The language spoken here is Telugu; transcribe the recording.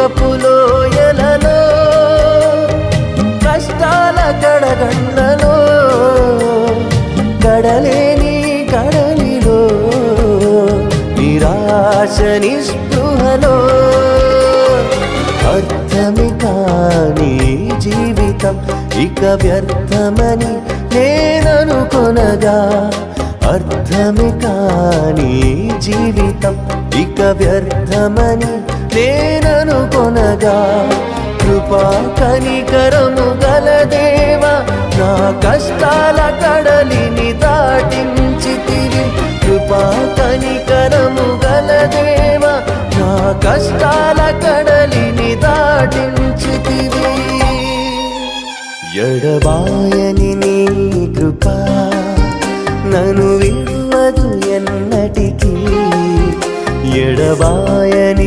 దుఃఖపు లోయలలో కష్టాల కడగండ్లలో కడలేని కడలిలో నిరాశ నిస్పృహలో అర్థమే కాని జీవితం ఇక వ్యర్థమని నేననుకొనగా అర్థమే కాని జీవితం ఇక వ్యర్థమని నేననుకొనగా కృపా కనికరము గల దేవా నా కష్టాల కడలిని దాటించితివి కృపా కనికరము గల దేవా నా కష్టాల కడలిని దాటించితివి ఎడబాయని నీ కృపా నన్ను విడువదు ఎన్నటికీ ఎడబాయని